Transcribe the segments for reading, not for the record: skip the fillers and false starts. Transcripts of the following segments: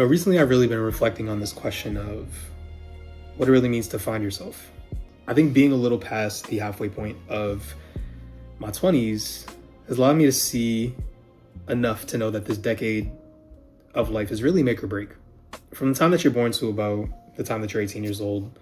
Recently I've really been reflecting on this question of what it really means to find yourself. I think being a little past the halfway point of my 20s has allowed me to see enough to know that this decade of life is really make or break. From the time that you're born to about the time that you're 18 years old,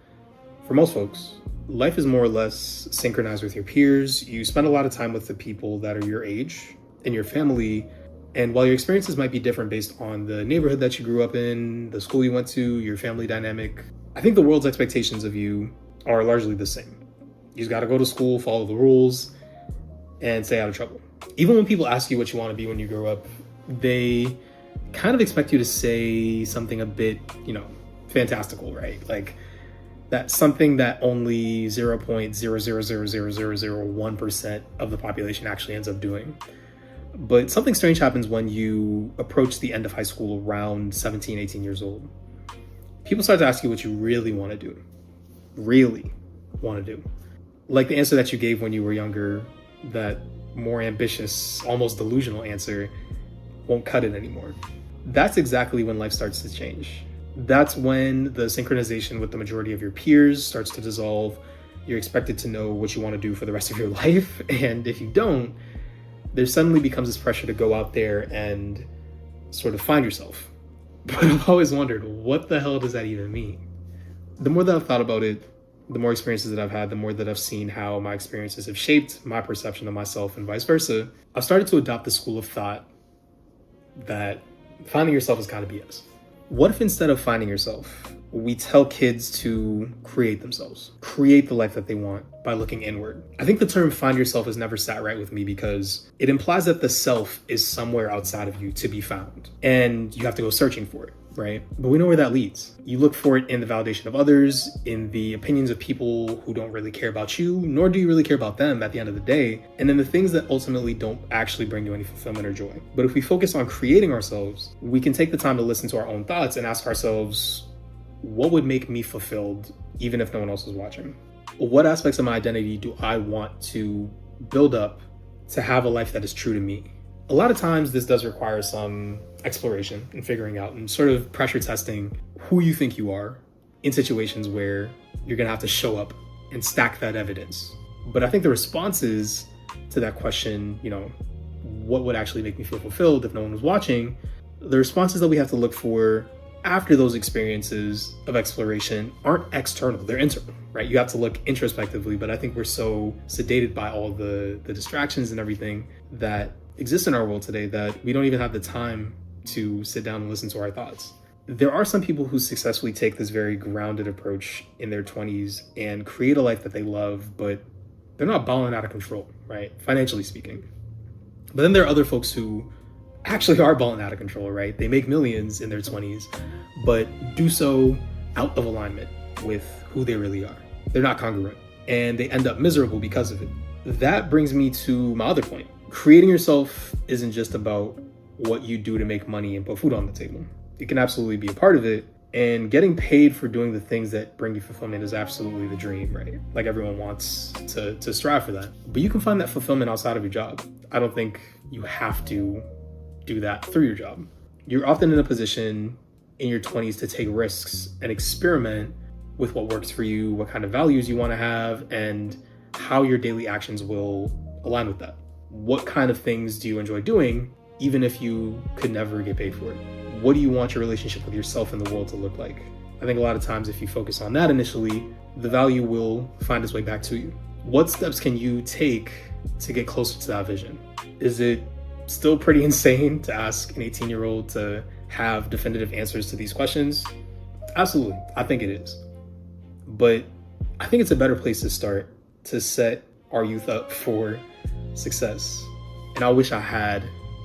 for most folks, life is more or less synchronized with your peers. You spend a lot of time with the people that are your age and your family. And while your experiences might be different based on the neighborhood that you grew up in, the school you went to, your family dynamic, I think the world's expectations of you are largely the same. You just got to go to school, follow the rules, and stay out of trouble. Even when people ask you what you want to be when you grow up, they kind of expect you to say something a bit, fantastical, right? Like that's something that only 0.0000001% of the population actually ends up doing. But something strange happens when you approach the end of high school around 17, 18 years old. People start to ask you what you really want to do. Really want to do. Like the answer that you gave when you were younger, that more ambitious, almost delusional answer won't cut it anymore. That's exactly when life starts to change. That's when the synchronization with the majority of your peers starts to dissolve. You're expected to know what you want to do for the rest of your life. And if you don't, there suddenly becomes this pressure to go out there and sort of find yourself. But I've always wondered, what the hell does that even mean? The more that I've thought about it, the more experiences that I've had, the more that I've seen how my experiences have shaped my perception of myself and vice versa, I've started to adopt the school of thought that finding yourself is kind of BS. What if instead of finding yourself, we tell kids to create themselves, create the life that they want by looking inward? I think the term find yourself has never sat right with me because it implies that the self is somewhere outside of you to be found and you have to go searching for it, right? But we know where that leads. You look for it in the validation of others, in the opinions of people who don't really care about you, nor do you really care about them at the end of the day, and in the things that ultimately don't actually bring you any fulfillment or joy. But if we focus on creating ourselves, we can take the time to listen to our own thoughts and ask ourselves, what would make me fulfilled even if no one else is watching? What aspects of my identity do I want to build up to have a life that is true to me? A lot of times this does require some exploration and figuring out and sort of pressure testing who you think you are in situations where you're gonna have to show up and stack that evidence. But I think the responses to that question, what would actually make me feel fulfilled if no one was watching? The responses that we have to look for after those experiences of exploration aren't external, they're internal, right? You have to look introspectively, but I think we're so sedated by all the distractions and everything that exists in our world today that we don't even have the time to sit down and listen to our thoughts. There are some people who successfully take this very grounded approach in their 20s and create a life that they love, but they're not balling out of control, right? Financially speaking. But then there are other folks who actually are balling out of control, right? They make millions in their 20s, but do so out of alignment with who they really are. They're not congruent, and they end up miserable because of it. That brings me to my other point. Creating yourself isn't just about what you do to make money and put food on the table. It can absolutely be a part of it, and getting paid for doing the things that bring you fulfillment is absolutely the dream, right? Like everyone wants to strive for that. But you can find that fulfillment outside of your job. I don't think you have to do that through your job. You're often in a position in your 20s to take risks and experiment with what works for you, what kind of values you want to have, and how your daily actions will align with that. What kind of things do you enjoy doing, even if you could never get paid for it? What do you want your relationship with yourself and the world to look like? I think a lot of times if you focus on that initially, the value will find its way back to you. What steps can you take to get closer to that vision? Is it still pretty insane to ask an 18-year-old to have definitive answers to these questions? Absolutely, I think it is. But I think it's a better place to start to set our youth up for success. And I wish I had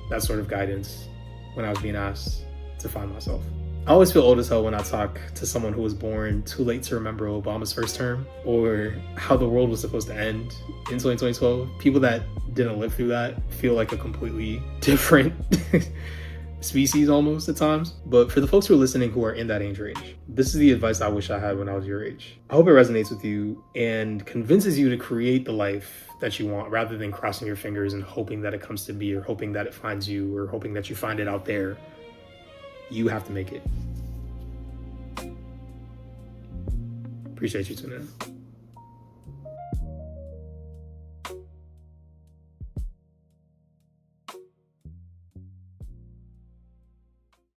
that sort of guidance when I was being asked to find myself. I always feel old as hell when I talk to someone who was born too late to remember Obama's first term or how the world was supposed to end in 2012. People that didn't live through that feel like a completely different species almost at times. But for the folks who are listening who are in that age range, this is the advice I wish I had when I was your age. I hope it resonates with you and convinces you to create the life that you want rather than crossing your fingers and hoping that it comes to be or hoping that it finds you or hoping that you find it out there. You have to make it. Appreciate you tuning in.